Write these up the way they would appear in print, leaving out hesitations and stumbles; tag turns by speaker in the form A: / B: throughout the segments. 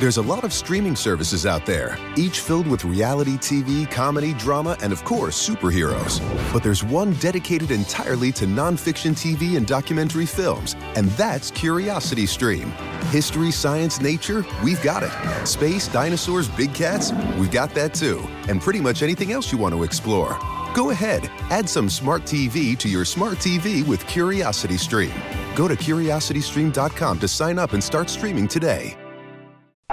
A: There's a lot of streaming services out there, each filled with reality TV, comedy, drama, and of course, superheroes. But there's one dedicated entirely to nonfiction TV and documentary films, and that's Curiosity Stream. History, science, nature, we've got it. Space, dinosaurs, big cats, we've got that too. And pretty much anything else you want to explore. Go ahead, add some smart TV to your smart TV with Curiosity Stream. Go to curiositystream.com to sign up and start streaming today.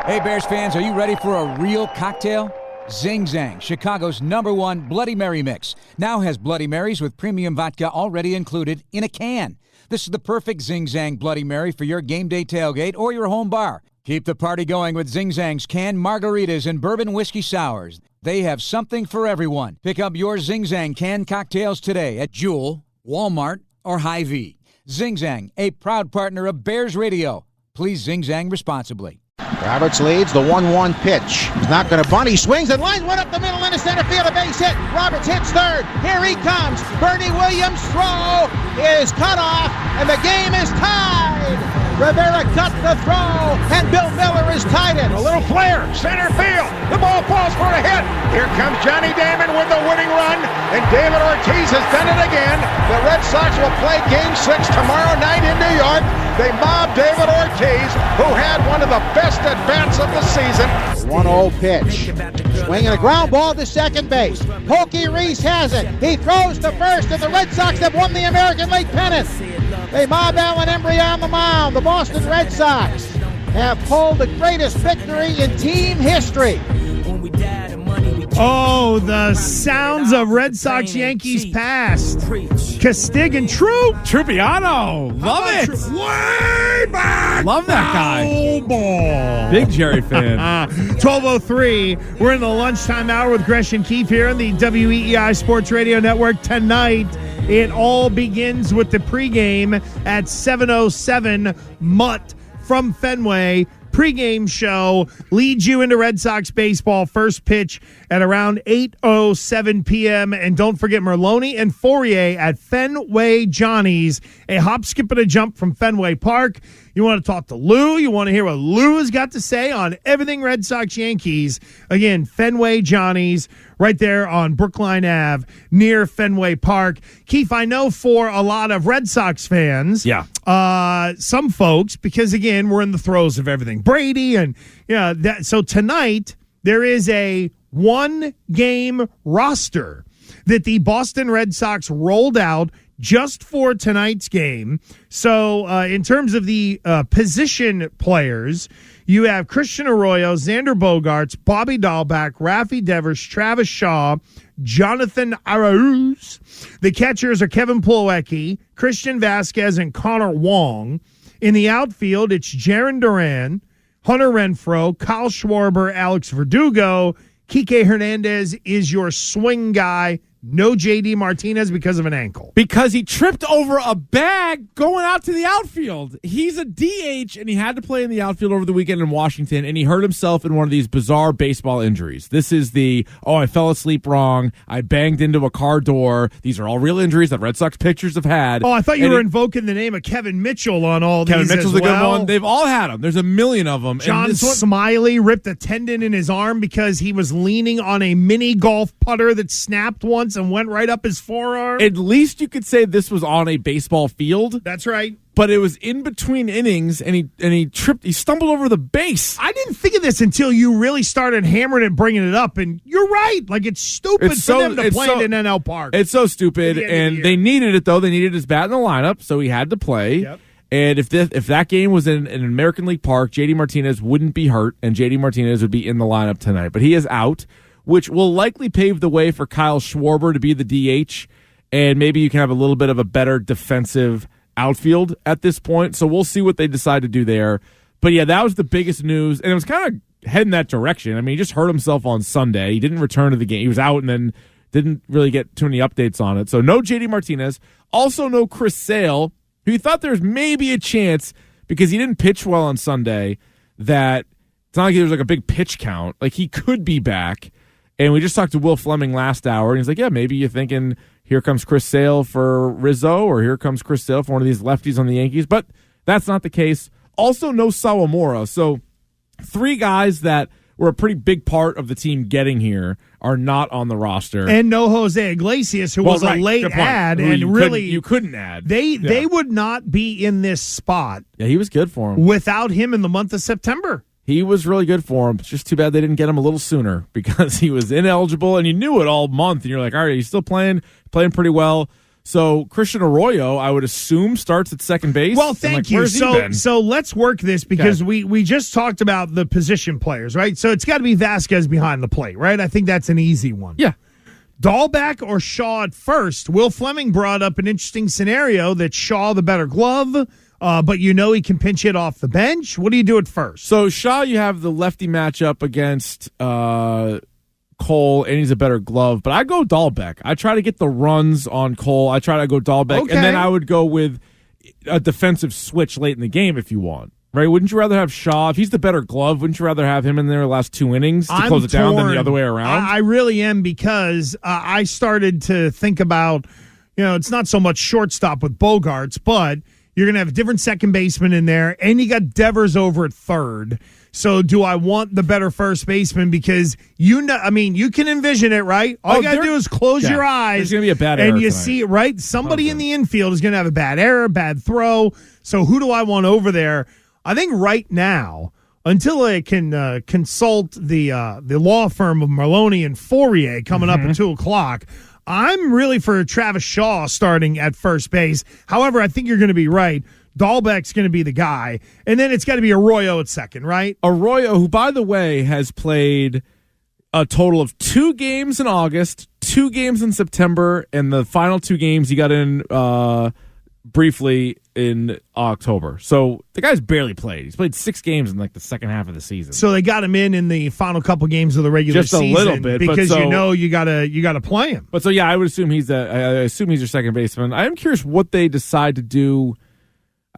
B: Hey, Bears fans, are you ready for a real cocktail? Zing Zang, Chicago's #1 Bloody Mary mix, now has Bloody Marys with premium vodka already included in a can. This is the perfect Zing Zang Bloody Mary for your game day tailgate or your home bar. Keep the party going with Zing Zang's canned margaritas and bourbon whiskey sours. They have something for everyone. Pick up your Zing Zang canned cocktails today at Jewel, Walmart, or Hy-Vee. Zing Zang, a proud partner of Bears Radio. Please Zing Zang responsibly.
C: Roberts leads the 1-1 pitch. He's not going to bunt. He swings and lines one up the middle into center field. A base hit. Roberts hits third. Here he comes. Bernie Williams' throw is cut off, and the game is tied. Rivera cut the throw, and Bill Miller is tied in.
D: A little flare, center field. The ball falls for a hit. Here comes Johnny Damon with the winning run, and David Ortiz has done it again. The Red Sox will play Game 6 tomorrow night in New York. They mobbed David Ortiz, who had one of the best at-bats of the season.
C: 1-0 pitch. Swinging a ground ball to second base. Pokey Reese has it. He throws to first, and the Red Sox have won the American League pennant. They mob Alan Embry on the mound. The Boston Red Sox have pulled the greatest victory in team history.
E: Oh, the sounds of Red Sox-Yankees past. Castig and Troop.
F: Trupiano. Love it.
E: Way back.
F: Love that guy.
E: Ball.
F: Big Jerry fan.
E: 12:03. We're in the lunchtime hour with Gresh and Keefe here on the WEEI Sports Radio Network. Tonight, it all begins with the pregame at 7:07. Mutt from Fenway. Pregame show leads you into Red Sox baseball. First pitch at around 8:07 p.m. And don't forget Merlone and Fourier at Fenway Johnny's. A hop, skip, and a jump from Fenway Park. You want to talk to Lou? You want to hear what Lou has got to say on everything Red Sox Yankees? Again, Fenway Johnny's right there on Brookline Ave near Fenway Park. Keith, I know for a lot of Red Sox fans, some folks, because again, we're in the throes of everything. Brady and so tonight there is a one-game roster that the Boston Red Sox rolled out just for tonight's game. So in terms of the position players, you have Christian Arroyo, Xander Bogaerts, Bobby Dahlback, Rafi Devers, Travis Shaw, Jonathan Arauz. The catchers are Kevin Plawecki, Christian Vasquez, and Connor Wong. In the outfield, it's Jarren Duran, Hunter Renfroe, Kyle Schwarber, Alex Verdugo. Kike Hernandez is your swing guy. No J.D. Martinez because of an ankle.
F: Because he tripped over a bag going out to the outfield. He's a DH, and he had to play in the outfield over the weekend in Washington, and he hurt himself in one of these bizarre baseball injuries. This is I fell asleep wrong. I banged into a car door. These are all real injuries that Red Sox pitchers have had.
E: Oh, I thought you were invoking the name of Kevin Mitchell on all these.
F: Kevin Mitchell's a good one. They've all had them. There's a million of them.
E: John Smiley ripped a tendon in his arm because he was leaning on a mini golf putter that snapped once and went right up his forearm.
F: At least you could say this was on a baseball field.
E: That's right.
F: But it was in between innings, and he tripped. He stumbled over the base.
E: I didn't think of this until you really started hammering it and bringing it up. And you're right. Like, it's stupid for them to play it in NL Park.
F: It's so stupid. And they needed it, though. They needed his bat in the lineup, so he had to play.
E: Yep.
F: And if that game was in an American League Park, J.D. Martinez wouldn't be hurt, and J.D. Martinez would be in the lineup tonight. But he is out, which will likely pave the way for Kyle Schwarber to be the DH, and maybe you can have a little bit of a better defensive outfield at this point. So we'll see what they decide to do there. But, yeah, that was the biggest news, and it was kind of heading that direction. I mean, he just hurt himself on Sunday. He didn't return to the game. He was out and then didn't really get too many updates on it. So no J.D. Martinez. Also no Chris Sale, who he thought there was maybe a chance because he didn't pitch well on Sunday that it's not like there was like a big pitch count. Like, he could be back. And we just talked to Will Fleming last hour, and he's like, yeah, maybe you're thinking here comes Chris Sale for Rizzo, or here comes Chris Sale for one of these lefties on the Yankees. But that's not the case. Also, no Sawamura. So three guys that were a pretty big part of the team getting here are not on the roster.
E: And no Jose Iglesias, who was a late add, and
F: you couldn't add.
E: They would not be in this spot.
F: Yeah, he was good for him.
E: Without him in the month of September.
F: He was really good for him. It's just too bad they didn't get him a little sooner because he was ineligible, and you knew it all month. And you're like, all right, he's still playing pretty well. So Christian Arroyo, I would assume, starts at second base.
E: Well, thank you. So let's work this because we just talked about the position players, right? So it's got to be Vasquez behind the plate, right? I think that's an easy one.
F: Yeah.
E: Dahlbeck or Shaw at first. Will Fleming brought up an interesting scenario that Shaw the better glove, but he can pinch hit off the bench. What do you do at first?
F: So Shaw, you have the lefty matchup against Cole, and he's a better glove, but I go Dahlbeck. I try to get the runs on Cole. I try to go Dahlbeck, and then I would go with a defensive switch late in the game if you want. Right? Wouldn't you rather have Shaw? If he's the better glove, wouldn't you rather have him in there the last 2 innings to close it down than the other way around?
E: I really am because I started to think about, it's not so much shortstop with Bogarts, but you're going to have a different second baseman in there, and you got Devers over at third. So do I want the better first baseman? Because you can envision it, right? All you got to do is close your eyes.
F: There's going to be a bad error
E: and you
F: tonight.
E: see it, right? Somebody in the infield is going to have a bad error, bad throw. So who do I want over there? I think right now, until I can consult the law firm of Maloney and Fourier coming up at 2:00, I'm really for Travis Shaw starting at first base. However, I think you're going to be right. Dahlbeck's going to be the guy. And then it's got to be Arroyo at second, right?
F: Arroyo, who, by the way, has played a total of 2 games in August, 2 games in September, and the final 2 games he got in briefly in October. So the guy's barely played. He's played 6 games in the second half of the season.
E: So they got him in the final couple games of the regular season.
F: Just a little bit.
E: Because you gotta play him.
F: But so, yeah, I would assume I assume he's your second baseman. I am curious what they decide to do.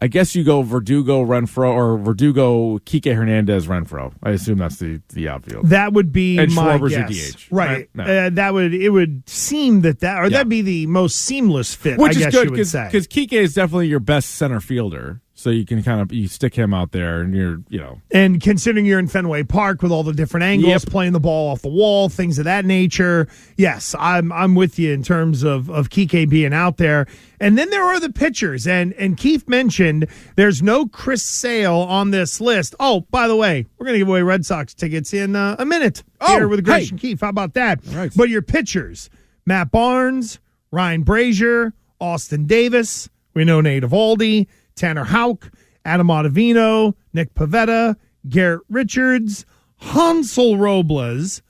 F: I guess you go Verdugo, Renfroe, or Verdugo, Kike Hernandez, Renfroe. I assume that's the outfield.
E: That would be
F: and
E: my
F: Schwarber's
E: guess.
F: your DH.
E: Right.
F: No.
E: It would seem that'd be the most seamless fit,
F: Which
E: I
F: is
E: guess
F: good,
E: you would say.
F: Because Kike is definitely your best center fielder. So you can you stick him out there and
E: And considering you're in Fenway Park with all the different angles, playing the ball off the wall, things of that nature, yes, I'm with you in terms of Kike being out there. And then there are the pitchers, and Keith mentioned there's no Chris Sale on this list. Oh, by the way, we're going to give away Red Sox tickets in a minute here with Gresham Keith. How about that?
F: Right.
E: But your pitchers, Matt Barnes, Ryan Brazier, Austin Davis, we know Nate Eovaldi, Tanner Houck, Adam Ottavino, Nick Pivetta, Garrett Richards, Hansel Robles.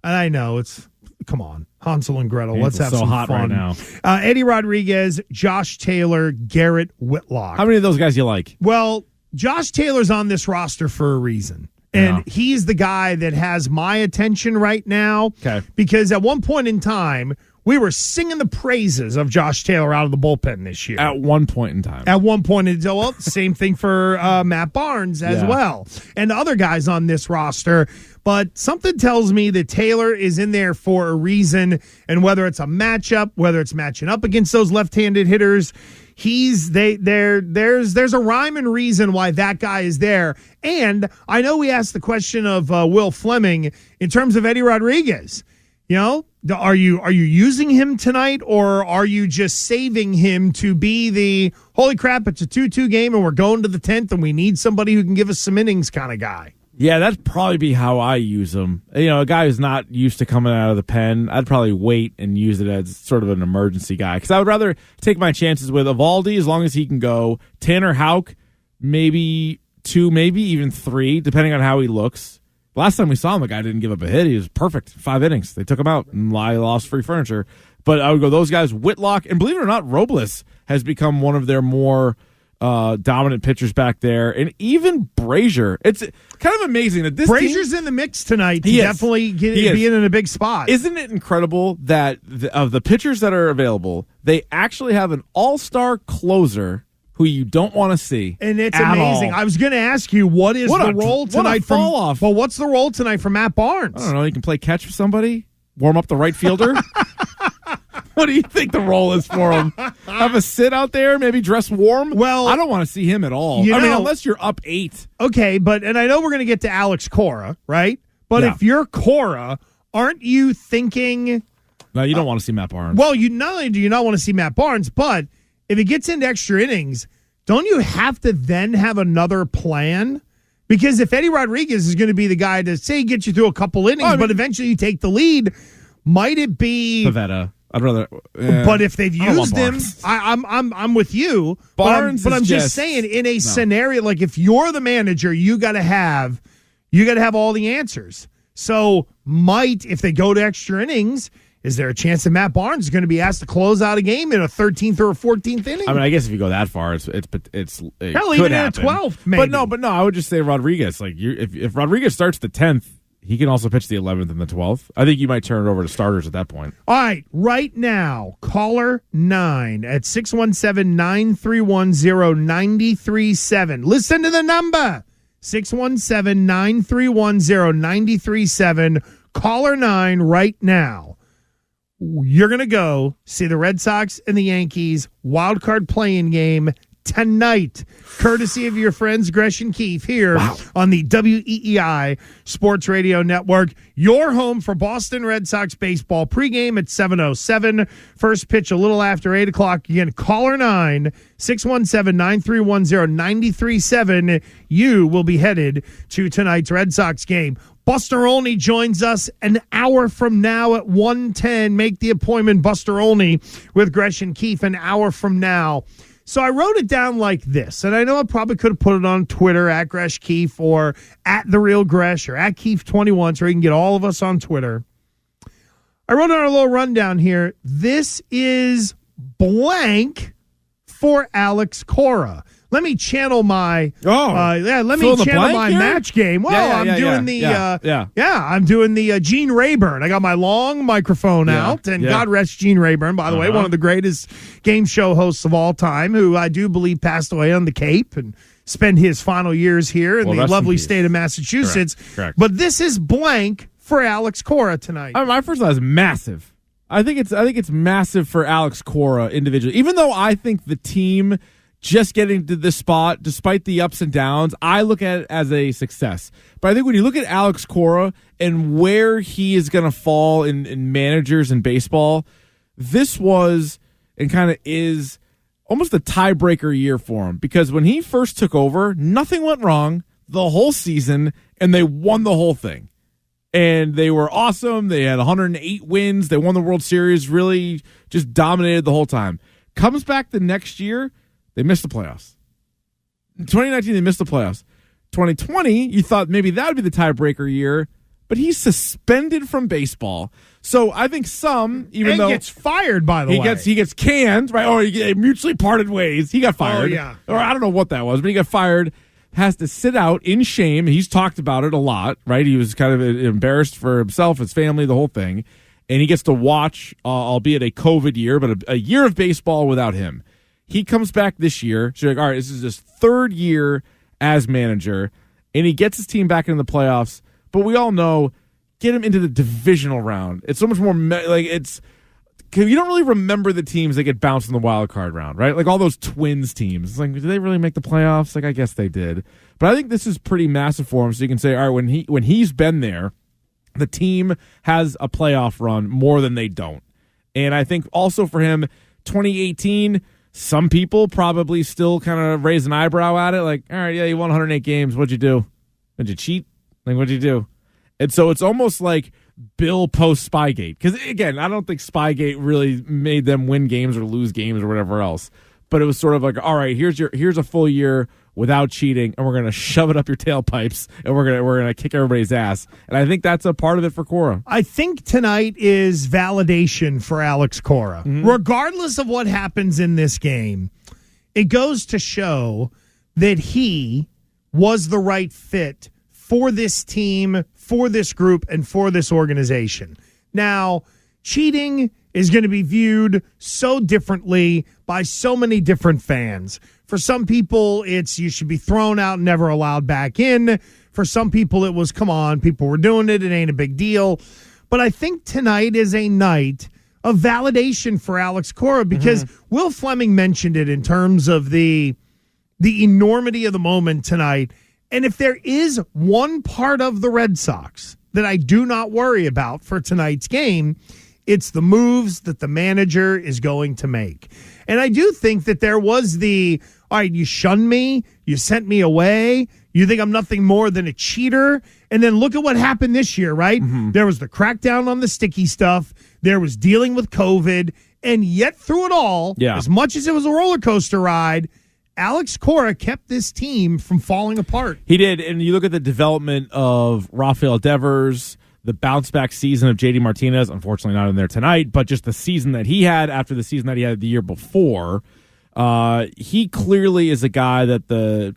E: And I know come on, Hansel and Gretel. Let's have some
F: hot
E: fun.
F: right now.
E: Eddie Rodriguez, Josh Taylor, Garrett Whitlock.
F: How many of those guys you like?
E: Well, Josh Taylor's on this roster for a reason. And he's the guy that has my attention right now.
F: Okay.
E: Because at one point in time, we were singing the praises of Josh Taylor out of the bullpen this year.
F: At one point in time.
E: At one point, same thing for Matt Barnes as well. And the other guys on this roster. But something tells me that Taylor is in there for a reason. And whether it's a matchup, whether it's matching up against those left-handed hitters, there's a rhyme and reason why that guy is there. And I know we asked the question of Will Fleming in terms of Eddie Rodriguez. Are you using him tonight, or are you just saving him to be the holy crap, it's a 2-2 game and we're going to the 10th and we need somebody who can give us some innings kind of guy?
F: Yeah, that'd probably be how I use him. A guy who's not used to coming out of the pen, I'd probably wait and use it as sort of an emergency guy. Because I would rather take my chances with Eovaldi as long as he can go. Tanner Houck, maybe 2, maybe even 3, depending on how he looks. Last time we saw him, the guy didn't give up a hit. He was perfect. 5 innings. They took him out and lost free furniture. But I would go those guys, Whitlock, and believe it or not, Robles has become one of their more dominant pitchers back there. And even Brazier. It's kind of amazing that this
E: Brazier's in the mix tonight to definitely be in a big spot.
F: Isn't it incredible that of the pitchers that are available, they actually have an all-star closer who you don't want to see.
E: And it's amazing. I was going to ask you, what is the role tonight from
F: off.
E: Well, what's the role tonight for Matt Barnes?
F: I don't know. You can play catch for somebody, warm up the right fielder. What do you think the role is for him? Have a sit out there, maybe dress warm?
E: Well,
F: I don't want to see him at all. I mean, unless you're up 8.
E: Okay, and I know we're going to get to Alex Cora, right? But if you're Cora, aren't you thinking...
F: No, you don't want to see Matt Barnes.
E: Well, not only do you not want to see Matt Barnes, but if it gets into extra innings, don't you have to then have another plan? Because if Eddie Rodriguez is going to be the guy to, say, get you through a couple innings, but eventually you take the lead, might it be...
F: Pavetta. I'd rather...
E: but if they've used him, I'm with you.
F: Barnes
E: but I'm just saying, in a scenario, like if you're the manager, you got to have all the answers. So if they go to extra innings... Is there a chance that Matt Barnes is going to be asked to close out a game in a 13th or a 14th inning?
F: I mean, I guess if you go that far, it
E: hell,
F: could
E: even
F: happen.
E: in a 12th, maybe.
F: But no, I would just say Rodriguez. Like, if Rodriguez starts the 10th, he can also pitch the 11th and the 12th. I think you might turn it over to starters at that point.
E: All right, right now, caller 9 at 617-931-0937. Listen to the number, 617-931-0937. Caller 9 right now. You're going to go see the Red Sox and the Yankees wild card playing game tonight, courtesy of your friends Gresh and Keefe here on the WEEI Sports Radio Network. Your home for Boston Red Sox baseball pregame at 7:07. First pitch a little after 8 o'clock. Again, caller 9, 617-931-0937. You will be headed to tonight's Red Sox game. Buster Olney joins us an hour from now at 1:10. Make the appointment, Buster Olney, with Gresh and Keefe an hour from now. So I wrote it down like this, and I know I probably could have put it on Twitter at Gresh Keefe or at The Real Gresh or at Keefe21 so you can get all of us on Twitter. I wrote on our little rundown here, this is blank for Alex Cora. Let me channel my match game. Well, I'm doing the Gene Rayburn. I got my long microphone out, and God rest Gene Rayburn, by the way, one of the greatest game show hosts of all time, who I do believe passed away on the Cape and spent his final years here in the lovely state of Massachusetts.
F: Correct.
E: But this is blank for Alex Cora tonight.
F: My first thought is massive. I think it's massive for Alex Cora individually. Even though I think the team just getting to this spot, despite the ups and downs, I look at it as a success. But I think when you look at Alex Cora and where he is going to fall in managers in baseball, this was and kind of is almost a tiebreaker year for him. Because when he first took over, nothing went wrong the whole season, and they won the whole thing. And they were awesome. They had 108 wins. They won the World Series, really just dominated the whole time. Comes back the next year, they missed the playoffs. In 2019, they missed the playoffs. 2020, you thought maybe that would be the tiebreaker year, but he's suspended from baseball. So I think he
E: gets fired, by the way.
F: He gets canned, right? Or he mutually parted ways. He got fired.
E: Oh, yeah.
F: Or I don't know what that was, but he got fired, has to sit out in shame. He's talked about it a lot, right? He was kind of embarrassed for himself, his family, the whole thing. And he gets to watch, albeit a COVID year, but a year of baseball without him. He comes back this year. So you're like, all right, this is his third year as manager, and he gets his team back into the playoffs. But we all know, get him into the divisional round. It's so much more you don't really remember the teams that get bounced in the wild card round, right? Like all those Twins teams. It's like, did they really make the playoffs? Like, I guess they did. But I think this is pretty massive for him. So you can say, all right, when he's been there, the team has a playoff run more than they don't. And I think also for him, 2018. Some people probably still kind of raise an eyebrow at it, like, all right, yeah, you won 108 games. What'd you do? Did you cheat? Like, what'd you do? And so it's almost like Bill post Spygate. Because, again, I don't think Spygate really made them win games or lose games or whatever else. But it was sort of like, all right, here's a full year without cheating, and we're going to shove it up your tailpipes, and we're gonna kick everybody's ass. And I think that's a part of it for Cora.
E: I think tonight is validation for Alex Cora. Mm-hmm. Regardless of what happens in this game, it goes to show that he was the right fit for this team, for this group, and for this organization. Now, cheating is going to be viewed so differently by so many different fans. For some people, it's you should be thrown out and never allowed back in. For some people, it was, come on, people were doing it. It ain't a big deal. But I think tonight is a night of validation for Alex Cora, because Will Fleming mentioned it in terms of the enormity of the moment tonight. And if there is one part of the Red Sox that I do not worry about for tonight's game, it's the moves that the manager is going to make. And I do think that there was all right, you shunned me, you sent me away, you think I'm nothing more than a cheater. And then look at what happened this year, right? There was the crackdown on the sticky stuff. There was dealing with COVID. And yet through it all, as much as it was a roller coaster ride, Alex Cora kept this team from falling apart.
F: He did. And you look at the development of Rafael Devers, the bounce-back season of J.D. Martinez, unfortunately not in there tonight, but just the season that he had after the season that he had the year before, he clearly is a guy that the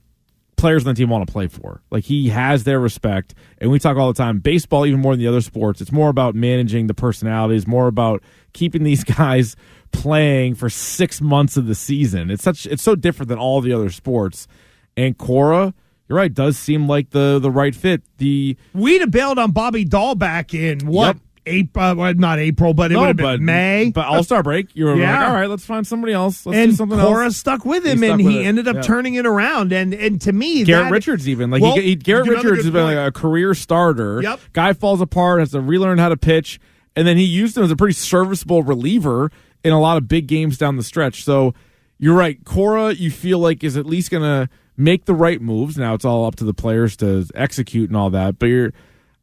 F: players on the team want to play for. Like, he has their respect, and we talk all the time, baseball, even more than the other sports, it's more about managing the personalities, more about keeping these guys playing for 6 months of the season. It's so different than all the other sports. And Cora, you're right, does seem like the right fit.
E: We'd have bailed on Bobby Dahl back in what? April, not April, but it would have been May.
F: But All-Star break, you were like, all right, let's find somebody else. Let's do something
E: Cora
F: else.
E: stuck with him, and he ended up turning it around. And to me,
F: Garrett Richards even. Garrett Richards has been like a career starter.
E: Yep.
F: Guy falls apart, has to relearn how to pitch, and then he used him as a pretty serviceable reliever in a lot of big games down the stretch. So you're right. Cora, you feel like, is at least going to make the right moves. Now it's all up to the players to execute and all that, but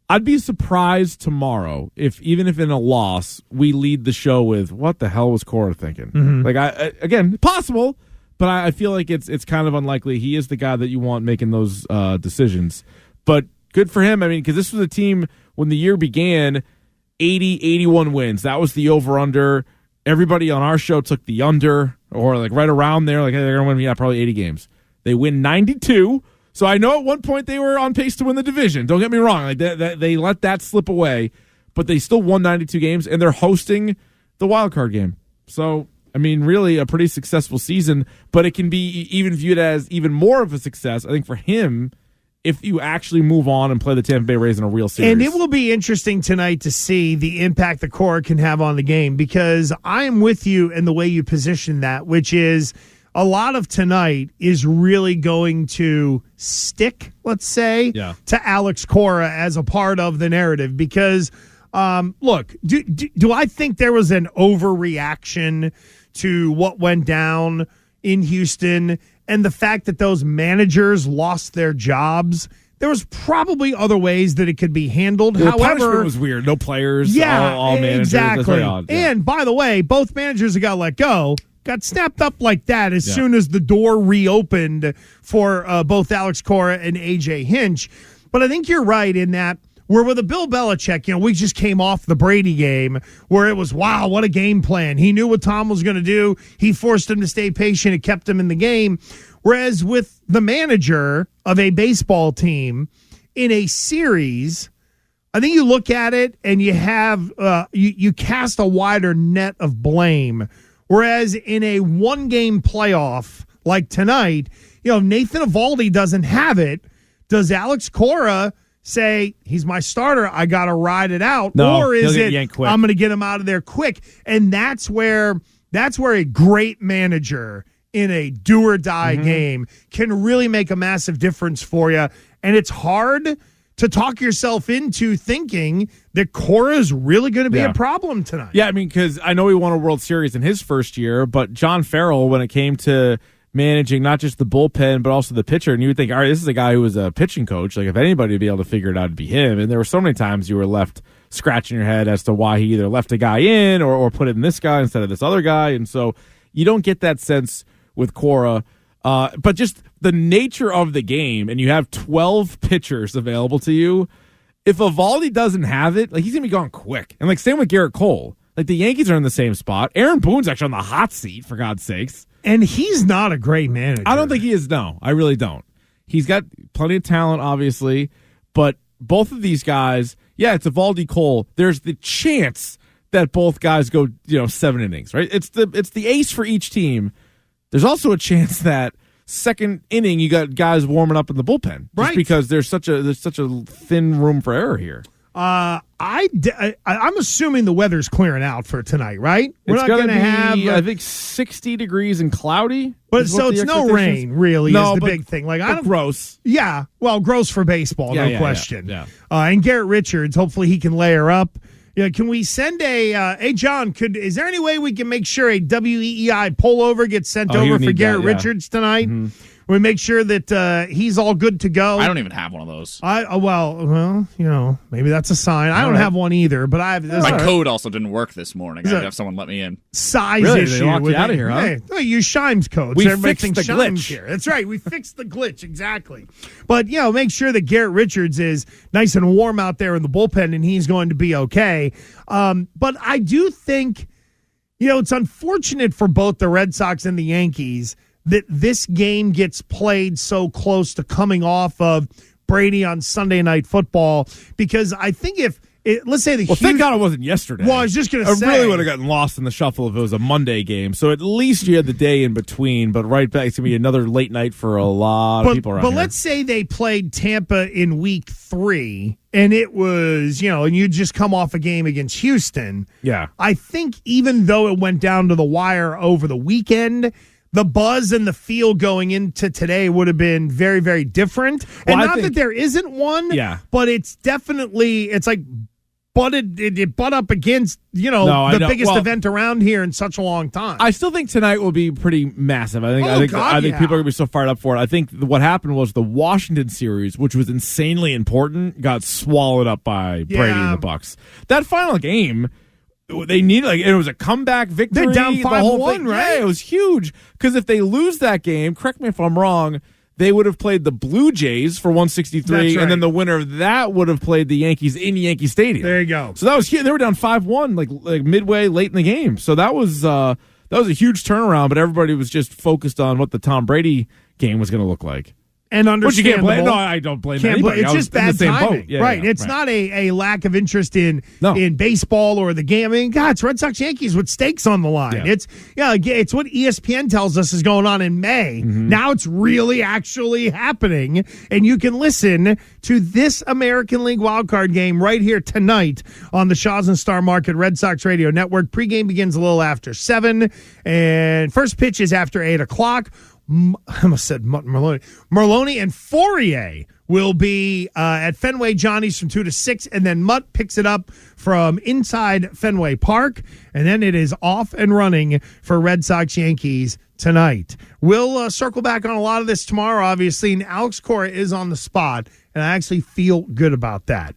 F: I'd be surprised tomorrow even if in a loss we lead the show with what the hell was Cora thinking? Like, again, possible, but I feel like it's kind of unlikely. He is the guy that you want making those decisions. But good for him. I mean, because this was a team when the year began, 81 wins. That was the over/under. Everybody on our show took the under, or like right around there. Like, they're going to win probably 80 games. They win 92. So I know at one point they were on pace to win the division. Don't get me wrong. Like, they let that slip away, but they still won 92 games, and they're hosting the wild card game. So, I mean, really a pretty successful season, but it can be even viewed as even more of a success, I think, for him if you actually move on and play the Tampa Bay Rays in a real series.
E: And it will be interesting tonight to see the impact the Cora can have on the game, because I am with you in the way you position that, which is a lot of tonight is really going to stick, let's say, to Alex Cora as a part of the narrative. Because, look, do I think there was an overreaction to what went down in Houston and the fact that those managers lost their jobs? There was probably other ways that it could be handled.
F: The
E: However,
F: punishment was weird. No players, all managers.
E: Exactly.
F: Yeah.
E: And by the way, both managers that got let go got snapped up like that as soon as the door reopened for both Alex Cora and A.J. Hinch. But I think you're right in that we're with a Bill Belichick. We just came off the Brady game where it was, wow, what a game plan. He knew what Tom was going to do. He forced him to stay patient. It kept him in the game. Whereas with the manager of a baseball team in a series, I think you look at it and you have you cast a wider net of blame. Whereas in a one-game playoff like tonight, Nathan Eovaldi doesn't have it. Does Alex Cora say, he's my starter, I got to ride it out?
F: No,
E: or is it,
F: I'm
E: going to get him out of there quick? And that's where a great manager in a do-or-die game can really make a massive difference for you. And it's hard to talk yourself into thinking that Cora is really going to be a problem tonight.
F: Yeah, I mean, because I know he won a World Series in his first year, but John Farrell, when it came to managing not just the bullpen, but also the pitcher, and you would think, all right, this is a guy who was a pitching coach. Like, if anybody would be able to figure it out, it'd be him. And there were so many times you were left scratching your head as to why he either left a guy in or put it in this guy instead of this other guy. And so you don't get that sense with Cora. But just the nature of the game, and you have 12 pitchers available to you, if Eovaldi doesn't have it, like, he's going to be gone quick. And, like, same with Garrett Cole. Like, the Yankees are in the same spot. Aaron Boone's actually on the hot seat, for God's sakes.
E: And he's not a great manager.
F: I don't think he is, no. I really don't. He's got plenty of talent, obviously, but both of these guys, it's Eovaldi, Cole. There's the chance that both guys go, 7 innings, right? It's the ace for each team. There's also a chance that second inning you got guys warming up in the bullpen, just because there's such a thin room for error here.
E: I I'm assuming the weather's clearing out for tonight, right? We're
F: It's
E: not going to have,
F: I think, 60 degrees and cloudy.
E: But so it's no rain, really, is the big thing. Like, I don't,
F: gross.
E: Yeah, well, gross for baseball, no question.
F: Yeah.
E: And Garrett Richards, hopefully he can layer up. Yeah, can we send hey, John, is there any way we can make sure a WEEI pullover gets sent over for Garrett Richards tonight? Mm-hmm. We make sure that he's all good to go.
G: I don't even have one of those.
E: Well, maybe that's a sign. I don't have one either, but
G: my code also didn't work this morning. I had to have someone let me in.
E: Size
F: really?
E: issue.
F: They locked you out of here, huh?
E: Hey, use Shimes code.
F: We
E: so
F: fixed the glitch
E: here. That's right. We fixed the glitch, exactly. But, make sure that Garrett Richards is nice and warm out there in the bullpen, and he's going to be okay. But I do think, it's unfortunate for both the Red Sox and the Yankees that this game gets played so close to coming off of Brady on Sunday Night Football, because I think let's say
F: thank God it wasn't yesterday.
E: Well, I was just going to say.
F: I really would have gotten lost in the shuffle if it was a Monday game. So at least you had the day in between, but right back, it's going to be another late night for a lot of people around here.
E: But let's say they played Tampa in week 3, and it was, and you just come off a game against Houston.
F: Yeah.
E: I think even though it went down to the wire over the weekend, the buzz and the feel going into today would have been very, very different. And not that there isn't one, but it's definitely, it's like it butt up against, the biggest event around here in such a long time.
F: I still think tonight will be pretty massive. I think people are going to be so fired up for it. I think what happened was the Washington series, which was insanely important, got swallowed up by Brady and the Bucks. That final game, they needed, it was a comeback victory.
E: They're down 5-1, right?
F: Yeah, it was huge. Because if they lose that game, correct me if I'm wrong, they would have played the Blue Jays for 163,
E: right.
F: And then the winner of that would have played the Yankees in Yankee Stadium.
E: There you go.
F: So that was huge. They were down 5-1, like midway late in the game. So that was a huge turnaround. But everybody was just focused on what the Tom Brady game was going to look like.
E: And understandable.
F: Which you can't blame. No, I don't blame anybody.
E: It's just bad timing.
F: Yeah,
E: right.
F: Yeah,
E: it's not a lack of interest in baseball or the game. I mean, God, it's Red Sox Yankees with stakes on the line. Yeah. It's what ESPN tells us is going on in May. Mm-hmm. Now it's really actually happening. And you can listen to this American League wildcard game right here tonight on the Shaw's and Star Market Red Sox Radio Network. Pregame begins a little after 7, and first pitch is after 8 o'clock. I almost said Merlone and Fourier will be at Fenway Johnny's from 2 to 6, and then Mutt picks it up from inside Fenway Park, and then it is off and running for Red Sox Yankees tonight. We'll circle back on a lot of this tomorrow, obviously, and Alex Cora is on the spot, and I actually feel good about that.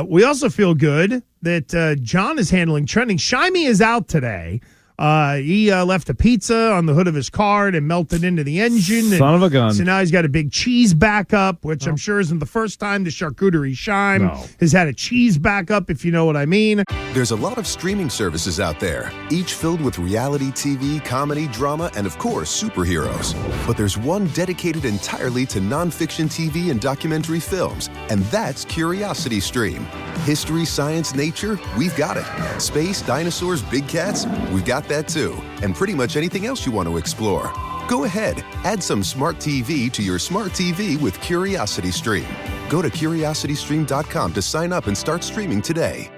E: We also feel good that John is handling trending. Shimey is out today. He left a pizza on the hood of his car and melted into the engine.
F: Son of a gun.
E: So now he's got a big cheese backup, which I'm sure isn't the first time the charcuterie Shime has had a cheese backup, if you know what I mean.
A: There's a lot of streaming services out there, each filled with reality TV, comedy, drama, and of course, superheroes. But there's one dedicated entirely to nonfiction TV and documentary films, and that's Curiosity Stream. History, science, nature, we've got it. Space, dinosaurs, big cats, we've got that too. And pretty much anything else you want to explore. Go ahead, add some smart TV to your smart TV with Curiosity Stream. Go to curiositystream.com to sign up and start streaming today.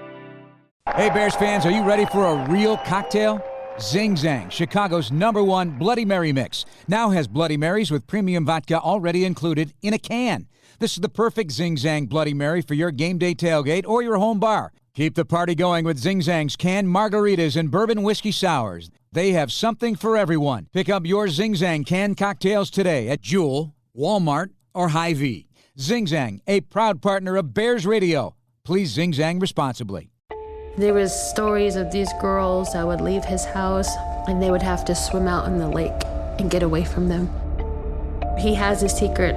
B: Hey, Bears fans, are you ready for a real cocktail? Zing Zang, Chicago's #1 Bloody Mary mix, now has Bloody Marys with premium vodka already included in a can. This is the perfect Zing Zang Bloody Mary for your game day tailgate or your home bar. Keep the party going with Zing Zang's canned margaritas and bourbon whiskey sours. They have something for everyone. Pick up your Zing Zang canned cocktails today at Jewel, Walmart, or Hy-Vee. Zing Zang, a proud partner of Bears Radio. Please Zing Zang responsibly.
H: There was stories of these girls that would leave his house and they would have to swim out in the lake and get away from them. He has a secret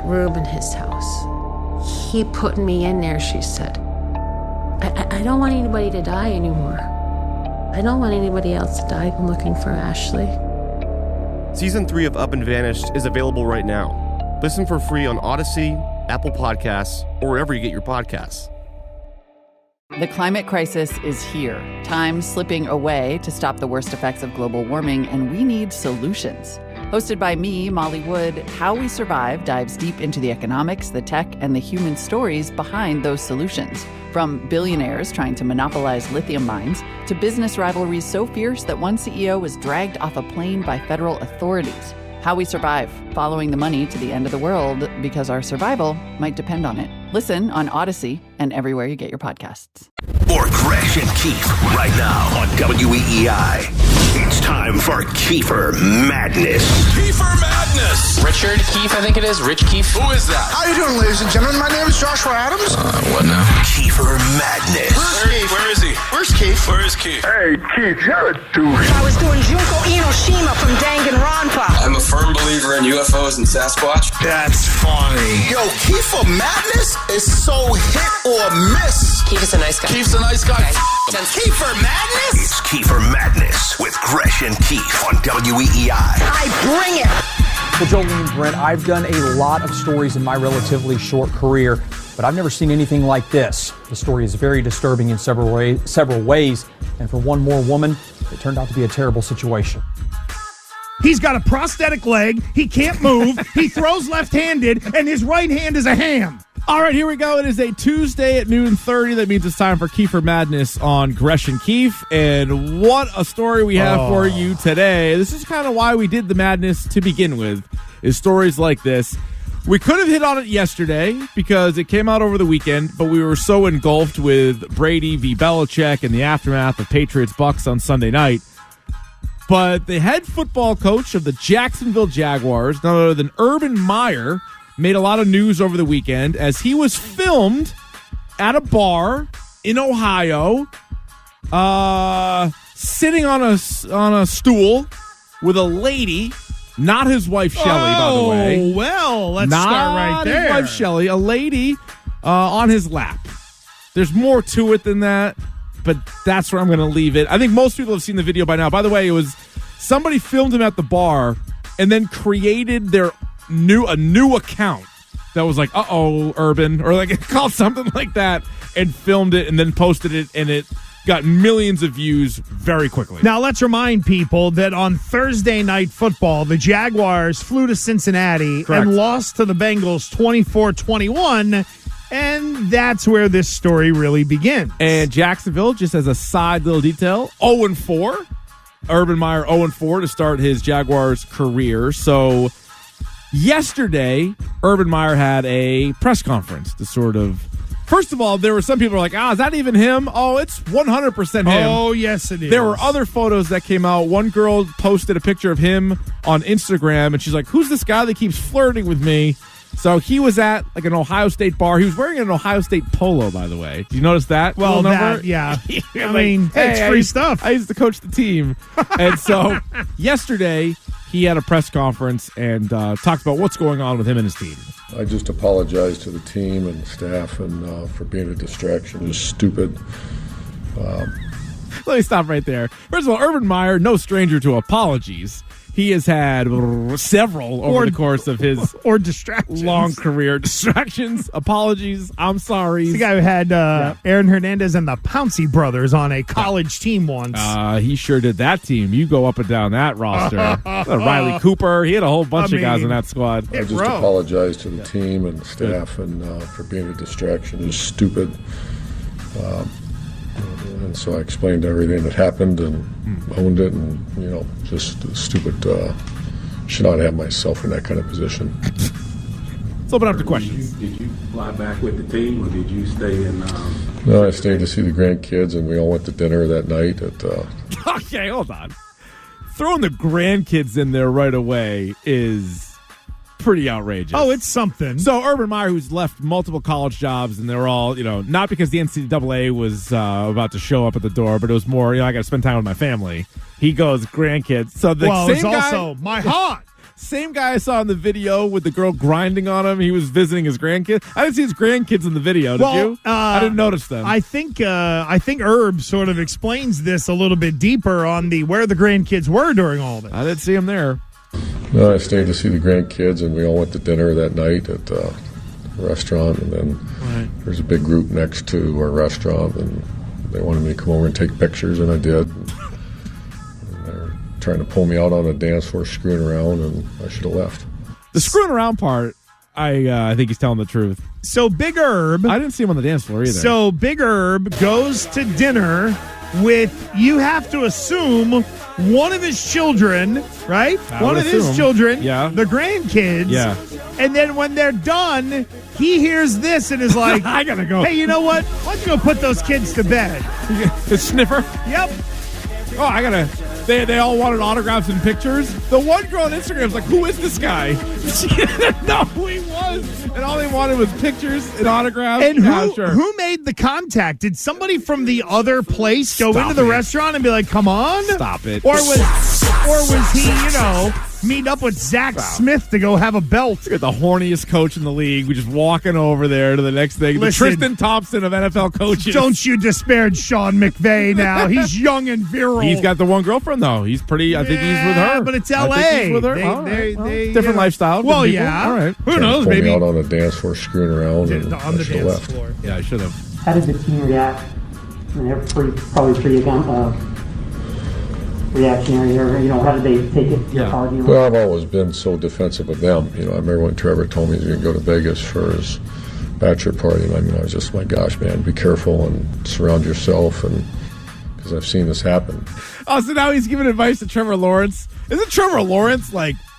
H: room in his house. He put me in there, she said. I don't want anybody to die anymore. I don't want anybody else to die. I'm looking for Ashley.
I: Season 3 of Up and Vanished is available right now. Listen for free on Odyssey, Apple Podcasts, or wherever you get your podcasts.
J: The climate crisis is here. Time's slipping away to stop the worst effects of global warming, and we need solutions. Hosted by me, Molly Wood, How We Survive dives deep into the economics, the tech, and the human stories behind those solutions. From billionaires trying to monopolize lithium mines to business rivalries so fierce that one CEO was dragged off a plane by federal authorities. How We Survive, following the money to the end of the world because our survival might depend on it. Listen on Odyssey and everywhere you get your podcasts.
K: Or Gresh and Keith right now on WEEI. It's time for Kiefer Madness.
L: Kiefer Madness.
M: Richard Keefe, I think it is. Rich Keefe.
L: Who is that?
N: How you doing, ladies and gentlemen? My name is Joshua Adams.
L: What now?
K: Kiefer Madness.
N: Where's Keith?
L: Where is he?
N: Where's Keith?
L: Where is Keith?
N: Hey, Keith, you're a douche.
O: I was doing Junko Inoshima from Danganronpa.
M: I'm a firm believer in UFOs and Sasquatch.
N: That's funny.
L: Yo, Kiefer Madness is so hit or miss.
M: Keith is a nice guy.
L: Keith's a nice guy.
M: Okay.
L: Kiefer Madness?
K: It's Kiefer Madness with Gresh and Keith on WEEI.
O: I bring it.
P: Well, Jolene Brent, I've done a lot of stories in my relatively short career, but I've never seen anything like this. The story is very disturbing in several ways, and for one more woman, it turned out to be a terrible situation.
E: He's got a prosthetic leg. He can't move. He throws left-handed, and his right hand is a ham.
F: All right, here we go. It is a Tuesday at noon 30. That means it's time for Kiefer Madness on Gresh and Keith. And what a story we have for you today. This is kind of why we did the madness to begin with, is stories like this. We could have hit on it yesterday because it came out over the weekend, but we were so engulfed with Brady v. Belichick and the aftermath of Patriots-Bucks on Sunday night. But the head football coach of the Jacksonville Jaguars, none other than Urban Meyer, made a lot of news over the weekend as he was filmed at a bar in Ohio, sitting on a stool with a lady, not his wife Shelley, by the way.
E: Oh, well, let's start right there.
F: Not his wife Shelley, a lady on his lap. There's more to it than that, but that's where I'm going to leave it. I think most people have seen the video by now. By the way, it was somebody filmed him at the bar and then created a new account that was like, uh-oh, Urban, or like called something like that, and filmed it and then posted it, and it got millions of views very quickly.
E: Now, let's remind people that on Thursday Night Football, the Jaguars flew to Cincinnati and lost to the Bengals 24-21, and that's where this story really begins.
F: And Jacksonville, just as a side little detail, 0-4. Urban Meyer 0-4 to start his Jaguars career. So yesterday, Urban Meyer had a press conference to sort of... First of all, there were some people who were like, is that even him? Oh, it's 100% him.
E: Oh, yes, it is.
F: There were other photos that came out. One girl posted a picture of him on Instagram, and she's like, who's this guy that keeps flirting with me? So he was at like an Ohio State bar. He was wearing an Ohio State polo, by the way. Did you notice that?
E: Well, that, yeah. I mean, it's free stuff.
F: I used to coach the team. And so yesterday, he had a press conference and talked about what's going on with him and his team.
Q: I just apologize to the team and staff and for being a distraction. It was stupid.
F: Let me stop right there. First of all, Urban Meyer, no stranger to apologies. He has had several over the course of his
E: distractions.
F: Long career. Distractions, apologies, I'm sorry.
E: He's the guy who had Aaron Hernandez and the Pouncey brothers on a college team once.
F: He sure did that team. You go up and down that roster. Riley Cooper. He had a whole bunch of guys in that squad.
Q: I just apologize to the team and staff and for being a distraction. It was stupid. And so I explained everything that happened and owned it, and just stupid. Should not have myself in that kind of position.
F: Let's open up to questions.
R: Did you fly back with the team, or did you stay in?
Q: No, I stayed to see the grandkids, and we all went to dinner that night.
F: Okay, hold on. Throwing the grandkids in there right away is pretty outrageous.
E: Oh, it's something.
F: So Urban Meyer, who's left multiple college jobs, and they were all, not because the NCAA was about to show up at the door, but it was more, I got to spend time with my family. He goes, grandkids. So the same guy,
E: also my heart.
F: Same guy I saw in the video with the girl grinding on him. He was visiting his grandkids. I didn't see his grandkids in the video. Did you? I didn't notice them.
E: I think Herb sort of explains this a little bit deeper on where the grandkids were during all this.
F: I didn't see him there.
Q: No, I stayed to see the grandkids, and we all went to dinner that night at a restaurant, and then there's a big group next to our restaurant, and they wanted me to come over and take pictures, and I did. And I trying to pull me out on the dance floor, screwing around, and I should have left.
F: The screwing around part, I think he's telling the truth.
E: So Big Herb,
F: I didn't see him on the dance floor either.
E: So Big Herb goes to dinner with, you have to assume, one of his children, right? One of his children, the grandkids.
F: Yeah.
E: And then when they're done, he hears this and is like,
F: I gotta go.
E: Hey, you know what? Why don't you go put those kids to bed?
F: The sniffer?
E: Yep.
F: Oh, I gotta. They all wanted autographs and pictures. The one girl on Instagram was like, "Who is this guy?" She didn't know who he was, and all they wanted was pictures and autographs.
E: And who made the contact? Did somebody from the other place go into the restaurant and be like, "Come on,
F: stop it"?
E: Or was he, meet up with Zach Smith to go have a belt?
F: Look at the horniest coach in the league. We're just walking over there to the next thing.
E: Listen,
F: the Tristan Thompson of NFL coaches.
E: Don't you disparage Sean McVay now. He's young and virile.
F: He's got the one girlfriend, though. He's pretty, I think he's with her.
E: But it's
F: I
E: LA.
F: think he's with her.
E: Different
F: lifestyle.
E: Well,
F: people.
E: yeah.
F: All right.
E: Who knows,
Q: pull
E: maybe.
Q: me out on the dance floor, screwing around, and
E: on the
Q: I should have
E: dance
Q: left.
E: floor.
F: Yeah, I should have.
S: How did the team react? I mean, they're probably pretty reactionary, or how did they take it?
Q: Yeah. Well, I've always been so defensive of them. I remember when Trevor told me he was going to go to Vegas for his bachelor party, and I was just, my gosh, man, be careful and surround yourself, and because I've seen this happen.
F: Oh, so now he's giving advice to Trevor Lawrence. Isn't Trevor Lawrence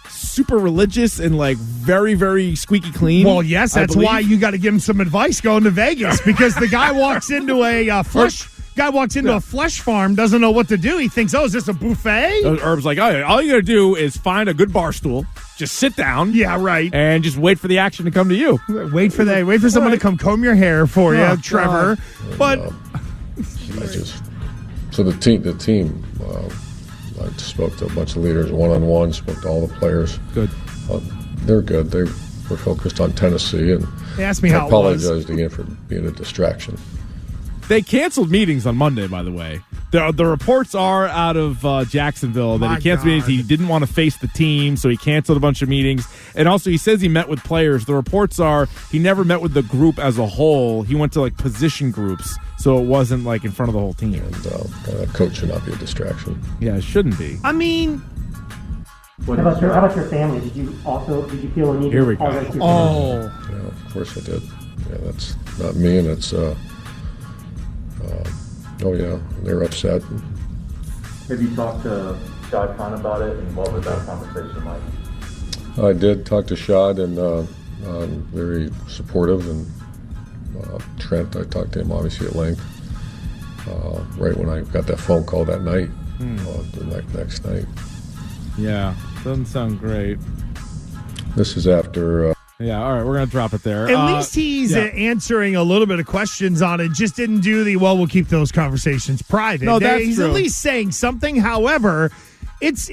F: super religious and very, very squeaky clean?
E: Well, yes, that's why you got to give him some advice going to Vegas, because the guy walks into a flesh farm, doesn't know what to do. He thinks, is this a buffet?
F: Herb's like, all you got to do is find a good bar stool, just sit down.
E: Yeah, right.
F: And just wait for the action to come to you.
E: Wait for someone to come comb your hair for you, Trevor.
Q: And,
E: but
Q: so the team. I spoke to a bunch of leaders one-on-one, spoke to all the players.
F: Good.
Q: They're good. They were focused on Tennessee, and
E: they asked me how it was.
Q: I apologized again for being a distraction.
F: They canceled meetings on Monday, by the way. The reports are out of Jacksonville that he canceled meetings. He didn't want to face the team, so he canceled a bunch of meetings. And also, he says he met with players. The reports are he never met with the group as a whole. He went to position groups, so it wasn't in front of the whole team.
Q: And a coach should not be a distraction.
F: Yeah, it shouldn't be.
E: I mean,
S: how about your family? Did you feel a need?
F: Here we go.
Q: Yeah, of course I did. Yeah, that's not me, and it's. They're upset.
T: Have you talked to Shad Khan about it, and what was that conversation like?
Q: I did talk to Shad, and very supportive, and Trent, I talked to him obviously at length. Right when I got that phone call that night, the next night.
F: Yeah, doesn't sound great.
Q: This is after...
F: Yeah, all right, we're going to drop it there.
E: At least he's answering a little bit of questions on it. Just didn't do we'll keep those conversations private.
F: No, that's
E: he's
F: true.
E: At least saying something. However, it's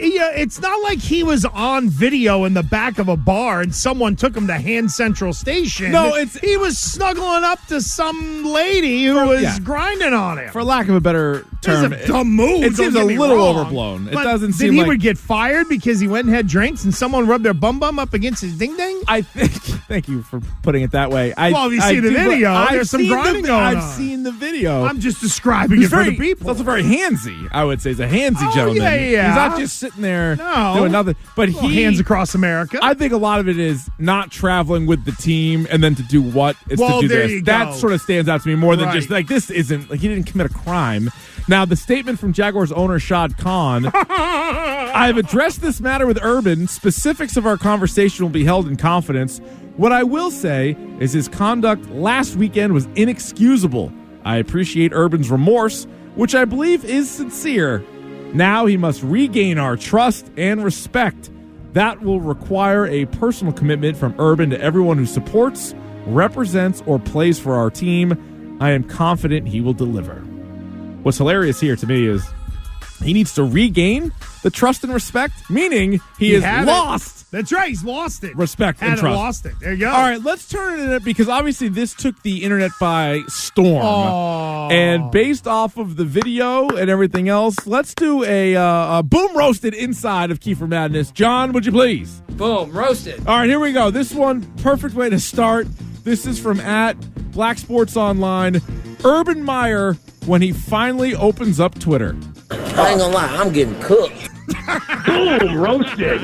E: not like he was on video in the back of a bar and someone took him to Hand Central Station.
F: No,
E: he was snuggling up to some lady who was grinding on him.
F: For lack of a better term,
E: it's a dumb move.
F: It seems a little overblown. It doesn't seem
E: he would get fired because he went and had drinks and someone rubbed their bum up against his ding ding.
F: I think. Thank you for putting it that way.
E: Have you seen the video? There's some grinding going on.
F: I've seen the video.
E: I'm just describing it for the people.
F: It's also very handsy. I would say he's a handsy gentleman.
E: Yeah.
F: He's not just sitting there doing nothing. But
E: hands across America.
F: I think a lot of it is not traveling with the team and then to do what? It's to do
E: there
F: this.
E: You
F: that
E: go.
F: Sort of stands out to me more than just this isn't he didn't commit a crime. Now, the statement from Jaguars owner Shad Khan, I've addressed this matter with Urban. Specifics of our conversation will be held in confidence. What I will say is his conduct last weekend was inexcusable. I appreciate Urban's remorse, which I believe is sincere. Now he must regain our trust and respect. That will require a personal commitment from Urban to everyone who supports, represents, or plays for our team. I am confident he will deliver. What's hilarious here to me is he needs to regain the trust and respect, meaning he has lost.
E: That's right. He's lost it.
F: Respect and trust.
E: Lost it. There you go.
F: All right, let's turn it in because obviously this took the internet by storm.
E: Oh.
F: And based off of the video and everything else, let's do a boom roasted inside of Kiefer Madness. John, would you please?
U: Boom, roasted.
F: All right, here we go. This one, perfect way to start. This is from @Black Sports Online. Urban Meyer when he finally opens up Twitter.
V: I ain't gonna lie, I'm getting cooked.
N: Boom, roasted.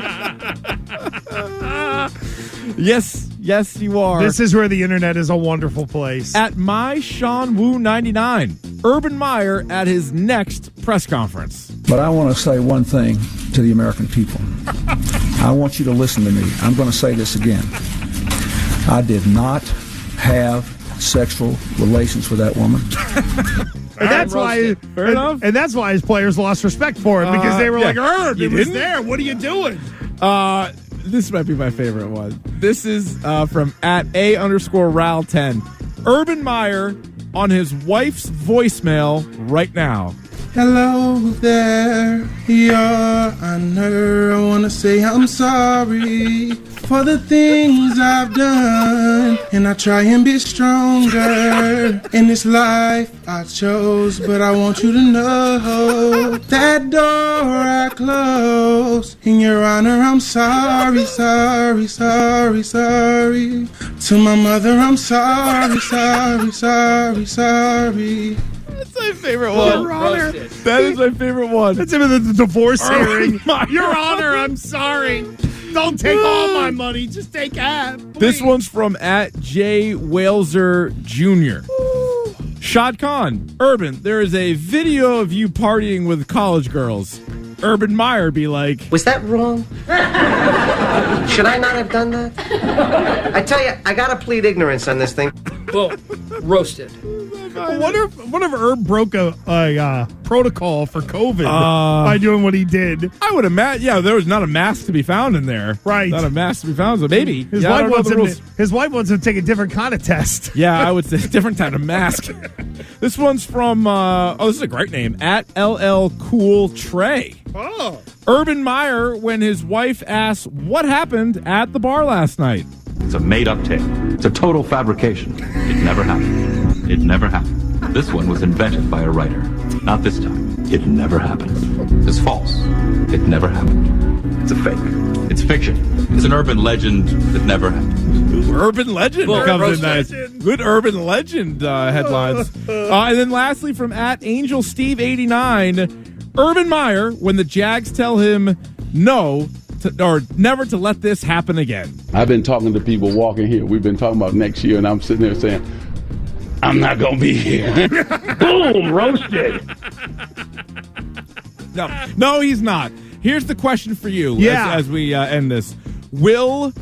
F: Yes, you are.
E: This is where the internet is a wonderful place.
F: At my Sean Wu 99, Urban Meyer at his next press conference.
U: But I want to say one thing to the American people. I want you to listen to me. I'm going to say this again. I did not have sexual relations with that woman.
E: And that's why,
F: Fair enough.
E: And that's why his players lost respect for him, because they were like, Herb, it was there. What are you doing?
F: This might be my favorite one. This is from at @A_Ral10. Urban Meyer on his wife's voicemail right now.
V: Hello there, Your Honor. I want to say I'm sorry for the things I've done, and I try and be stronger in this life I chose. But I want you to know that door I closed. In Your Honor, I'm sorry, sorry, sorry, sorry. To my mother, I'm sorry, sorry, sorry, sorry.
F: That's my favorite one.
E: Your Honor.
F: That is my favorite one.
E: That's him at the divorce hearing.
F: Meyer.
E: Your Honor, I'm sorry. Don't take all my money. Just take half. Please.
F: This one's from at J. Waleser Jr. Shad Khan, Urban, there is a video of you partying with college girls. Urban Meyer be like,
W: was that wrong? Should I not have done that? I tell you, I gotta plead ignorance on this thing.
X: Boom. Roasted.
E: I wonder if Herb broke a protocol for COVID by doing what he did.
F: I would imagine, yeah, there was not a mask to be found in there.
E: Right.
F: Not a mask to be found, so maybe.
E: His wife wants him to take a different kind of test.
F: Yeah, I would say different kind of mask. This one's from, this is a great name, at LL Cool Trey.
E: Oh.
F: Urban Meyer when his wife asks what happened at the bar last night.
Y: It's a made-up tale. It's a total fabrication. It never happened. It never happened. This one was invented by a writer. Not this time. It never happened. It's false. It never happened. It's a fake. It's fiction. It's an urban legend that never happened.
F: Ooh, urban legend comes in nice. Good urban legend headlines. And then lastly from at AngelSteve89, Urban Meyer when the Jags tell him no or never to let this happen again.
Z: I've been talking to people walking here. We've been talking about next year, and I'm sitting there saying, I'm not going to be here.
N: Boom, roasted.
F: No, he's not. Here's the question for you as we end this. Will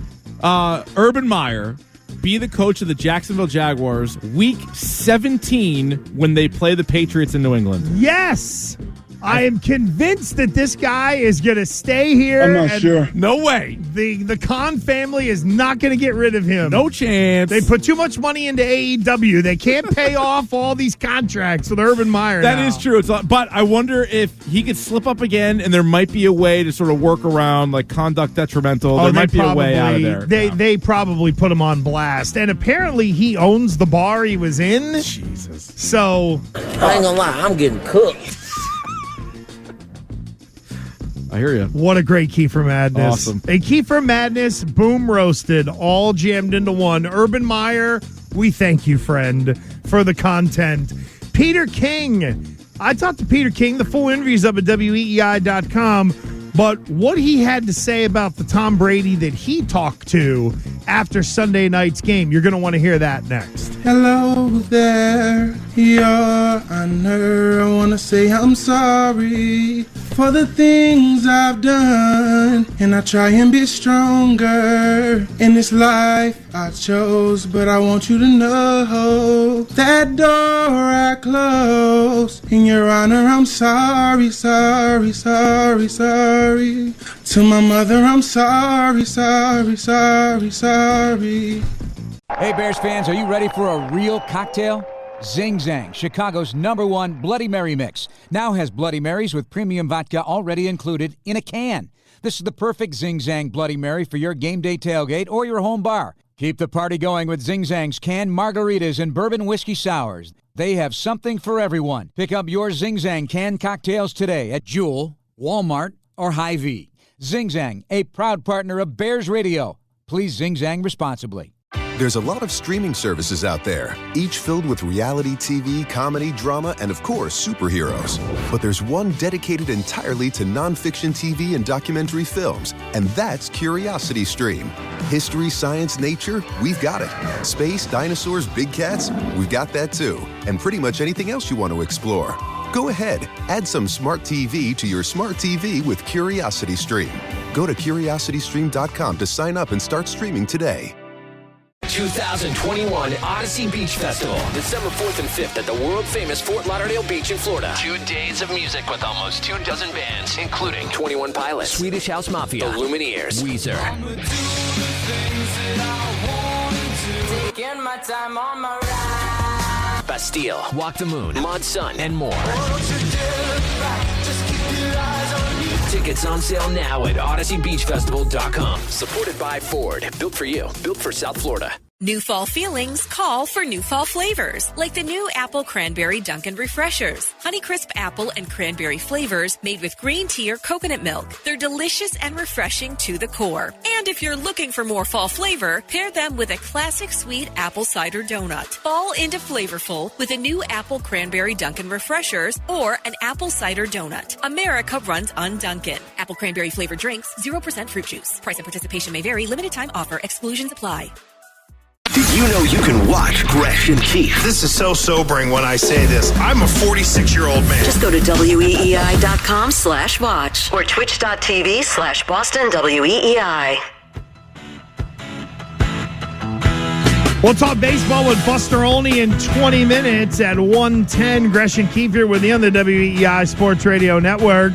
F: Urban Meyer be the coach of the Jacksonville Jaguars week 17 when they play the Patriots in New England?
E: Yes. I am convinced that this guy is going to stay here.
Z: I'm not sure.
F: No way.
E: The Khan family is not going to get rid of him.
F: No chance.
E: They put too much money into AEW. They can't pay off all these contracts with Urban Meyer.
F: That is true. But I wonder if he could slip up again, and there might be a way to sort of work around like conduct detrimental. There might be a way out of there.
E: They probably put him on blast, and apparently he owns the bar he was in.
F: Jesus.
E: So
W: I ain't gonna lie, I'm getting cooked.
F: I hear you.
E: What a great Kiefer Madness.
F: Awesome.
E: A Kiefer Madness, boom roasted, all jammed into one. Urban Meyer, we thank you, friend, for the content. Peter King. I talked to Peter King. The full interview's up at WEEI.com. But what he had to say about the Tom Brady that he talked to after Sunday night's game, you're going to want to hear that next.
V: Hello there, Your Honor. I want to say I'm sorry for the things I've done, and I try and be stronger in this life I chose. But I want you to know that door I closed. In Your Honor, I'm sorry, sorry, sorry, sorry. To my mother, I'm sorry, sorry, sorry, sorry.
B: Hey, Bears fans, are you ready for a real cocktail? Zing Zang, Chicago's #1 Bloody Mary mix, now has Bloody Marys with premium vodka already included in a can. This is the perfect Zing Zang Bloody Mary for your game day tailgate or your home bar. Keep the party going with Zing Zang's canned margaritas and bourbon whiskey sours. They have something for everyone. Pick up your Zing Zang canned cocktails today at Jewel, Walmart, or Hy-Vee. Zing Zang, a proud partner of Bears Radio. Please Zing Zang responsibly.
A: There's a lot of streaming services out there, each filled with reality TV, comedy, drama, and of course, superheroes. But there's one dedicated entirely to nonfiction TV and documentary films, and that's Curiosity Stream. History, science, nature, we've got it. Space, dinosaurs, big cats, we've got that too. And pretty much anything else you want to explore. Go ahead, add some smart TV to your smart TV with Curiosity Stream. Go to curiositystream.com to sign up and start streaming today.
K: 2021 Odyssey Beach Festival, December 4th and 5th at the world-famous Fort Lauderdale Beach in Florida. 2 days of music with almost 24 bands, including 21 Pilots, Swedish House Mafia, the Lumineers, Weezer,
C: Taking my time on my ride.
K: Bastille, Walk the Moon, Mod Sun, and more. Tickets on sale now at OdysseyBeachFestival.com. Supported by Ford. Built for you. Built for South Florida.
D: New fall feelings call for new fall flavors, like the new Apple Cranberry Dunkin' Refreshers. Honeycrisp apple and cranberry flavors made with green tea or coconut milk. They're delicious and refreshing to the core. And if you're looking for more fall flavor, pair them with a classic sweet apple cider donut. Fall into flavorful with a new Apple Cranberry Dunkin' Refreshers or an apple cider donut. America runs on Dunkin'. Apple Cranberry flavored drinks, 0% fruit juice. Price and participation may vary. Limited time offer. Exclusions apply.
K: Did you know you can watch Gresh and Keith?
L: This is so sobering when I say this. I'm a 46-year-old man.
G: Just go to weei.com/watch or twitch.tv/BostonWEEI.
E: We'll talk baseball with Buster Olney in 20 minutes at 1:10. Gresh and Keith here with you on the WEEI Sports Radio Network.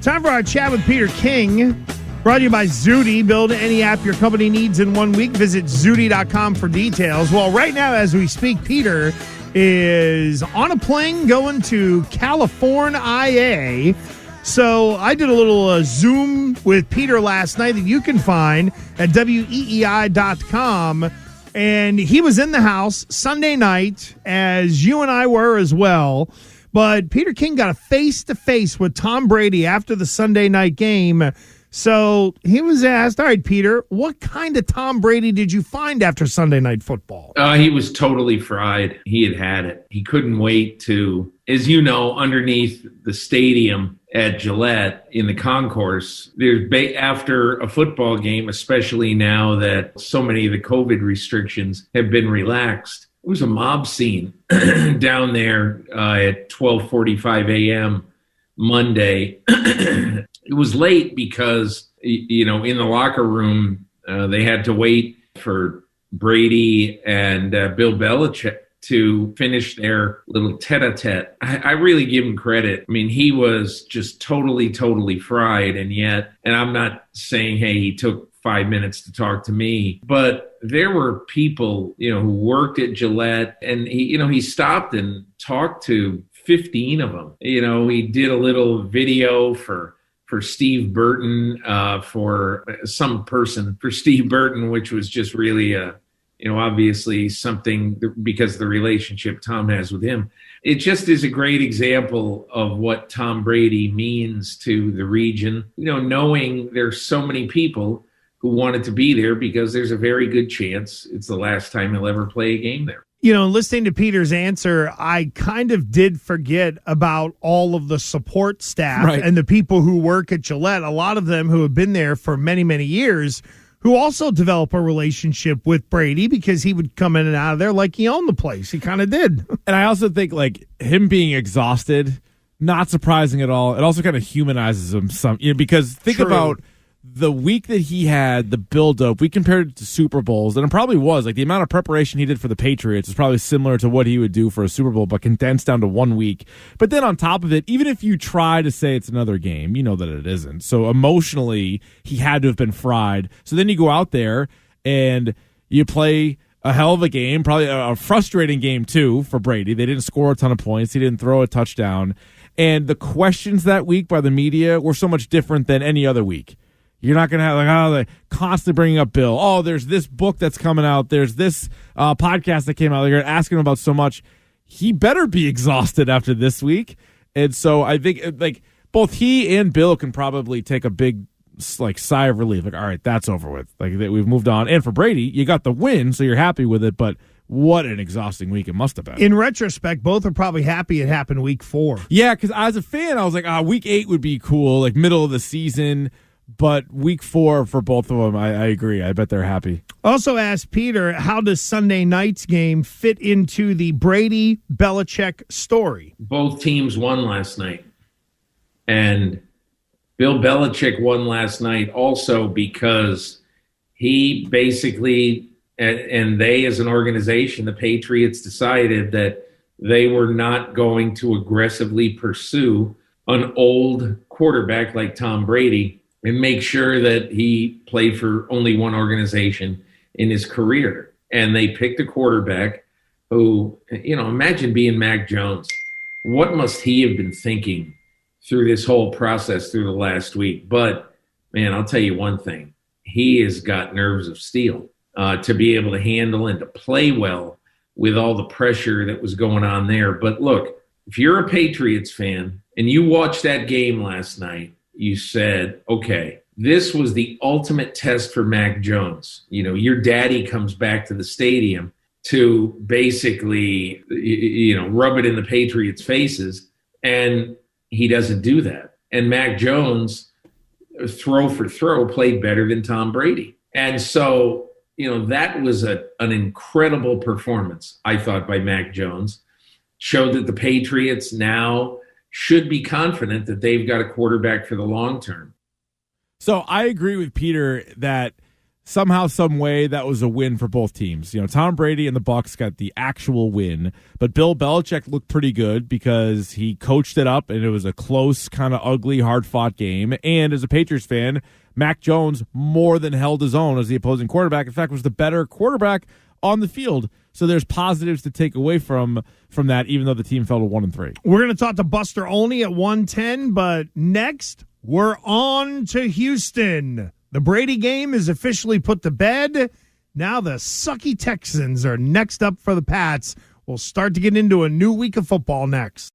E: Time for our chat with Peter King. Brought to you by Zudy. Build any app your company needs in 1 week. Visit Zudy.com for details. Well, right now, as we speak, Peter is on a plane going to California. So I did a little Zoom with Peter last night that you can find at WEEI.com. And he was in the house Sunday night, as you and I were as well. But Peter King got a face-to-face with Tom Brady after the Sunday night game. So he was asked, all right, Peter, what kind of Tom Brady did you find after Sunday Night Football?
H: He was totally fried. He had it. He couldn't wait to, as you know, underneath the stadium at Gillette in the concourse, there's after a football game, especially now that so many of the COVID restrictions have been relaxed, it was a mob scene down there at 12:45 a.m. Monday. It was late because, you know, in the locker room, they had to wait for Brady and Bill Belichick to finish their little tete-a-tete. I really give him credit. I mean, he was just totally fried. And I'm not saying, hey, he took 5 minutes to talk to me, but there were people, you know, who worked at Gillette, and he stopped and talked to 15 of them. You know, he did a little video for Steve Burton, for some person for Steve Burton, which was just really, obviously something because of the relationship Tom has with him. It just is a great example of what Tom Brady means to the region, you know, knowing there's so many people who wanted to be there because there's a very good chance it's the last time he'll ever play a game there.
E: You know, listening to Peter's answer, I kind of did forget about all of the support staff and the people who work at Gillette, a lot of them who have been there for many, many years, who also develop a relationship with Brady because he would come in and out of there like he owned the place. He kind of did.
F: And I also think, like, him being exhausted, not surprising at all. It also kind of humanizes him some, because think about the week that he had, the build-up, we compared it to Super Bowls, and it probably was. Like, the amount of preparation he did for the Patriots is probably similar to what he would do for a Super Bowl, but condensed down to 1 week. But then on top of it, even if you try to say it's another game, you know that it isn't. So emotionally, he had to have been fried. So then you go out there and you play a hell of a game, probably a frustrating game, too, for Brady. They didn't score a ton of points. He didn't throw a touchdown. And the questions that week by the media were so much different than any other week. You're not going to have, they're constantly bringing up Bill. Oh, there's this book that's coming out. There's this podcast that came out. They're asking him about so much. He better be exhausted after this week. And so I think, like, both he and Bill can probably take a big like sigh of relief. Like, all right, that's over with. Like, we've moved on. And for Brady, you got the win, so you're happy with it, but what an exhausting week it must have been.
E: In retrospect, both are probably happy it happened week 4.
F: Yeah, because as a fan, I was like, week 8 would be cool, like middle of the season. But week 4 for both of them, I agree. I bet they're happy.
E: Also asked Peter, how does Sunday night's game fit into the Brady-Belichick story?
H: Both teams won last night. And Bill Belichick won last night also because he basically, and they as an organization, the Patriots, decided that they were not going to aggressively pursue an old quarterback like Tom Brady and make sure that he played for only one organization in his career. And they picked a quarterback who, imagine being Mac Jones. What must he have been thinking through this whole process through the last week? But, man, I'll tell you one thing. He has got nerves of steel to be able to handle and to play well with all the pressure that was going on there. But, look, if you're a Patriots fan and you watched that game last night, you said, okay, this was the ultimate test for Mac Jones. Your daddy comes back to the stadium to basically, rub it in the Patriots' faces, and he doesn't do that. And Mac Jones, throw for throw, played better than Tom Brady. And so, that was an incredible performance, I thought, by Mac Jones. Showed that the Patriots now should be confident that they've got a quarterback for the long term.
F: So I agree with Peter that somehow, some way, that was a win for both teams. Tom Brady and the Bucs got the actual win, but Bill Belichick looked pretty good because he coached it up, and it was a close, kind of ugly, hard-fought game. And as a Patriots fan, Mac Jones more than held his own as the opposing quarterback. In fact, was the better quarterback on the field. So there's positives to take away from that, even though the team fell to 1-3.
E: We're going to talk to Buster Olney at 1:10, but next we're on to Houston. The Brady game is officially put to bed. Now the sucky Texans are next up for the Pats. We'll start to get into a new week of football next.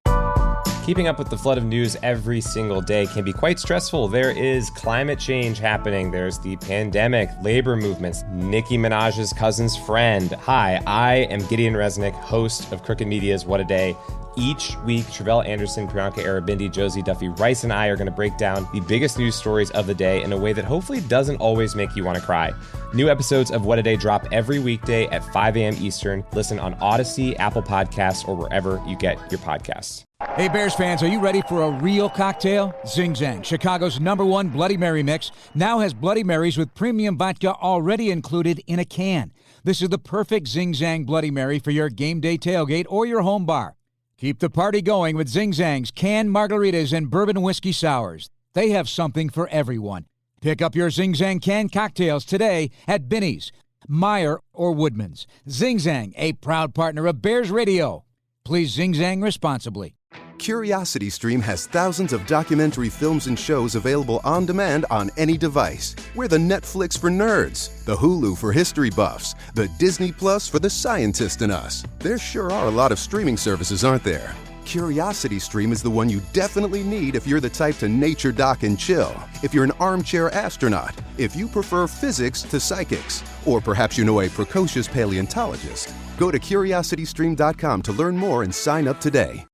G: Keeping up with the flood of news every single day can be quite stressful. There is climate change happening. There's the pandemic, labor movements, Nicki Minaj's cousin's friend. Hi, I am Gideon Resnick, host of Crooked Media's What a Day. Each week, Travelle Anderson, Priyanka Arabindi, Josie Duffy Rice, and I are going to break down the biggest news stories of the day in a way that hopefully doesn't always make you want to cry. New episodes of What a Day drop every weekday at 5 a.m. Eastern. Listen on Odyssey, Apple Podcasts, or wherever you get your podcasts.
B: Hey, Bears fans, are you ready for a real cocktail? Zing Zang, Chicago's #1 Bloody Mary mix, now has Bloody Marys with premium vodka already included in a can. This is the perfect Zing Zang Bloody Mary for your game day tailgate or your home bar. Keep the party going with Zing Zang's canned margaritas and bourbon whiskey sours. They have something for everyone. Pick up your Zing Zang canned cocktails today at Binny's, Meyer, or Woodman's. Zing Zang, a proud partner of Bears Radio. Please Zing Zang responsibly.
A: CuriosityStream has thousands of documentary films and shows available on demand on any device. We're the Netflix for nerds, the Hulu for history buffs, the Disney Plus for the scientist in us. There sure are a lot of streaming services, aren't there? CuriosityStream is the one you definitely need if you're the type to nature dock and chill, if you're an armchair astronaut, if you prefer physics to psychics, or perhaps you know a precocious paleontologist. Go to curiositystream.com to learn more and sign up today.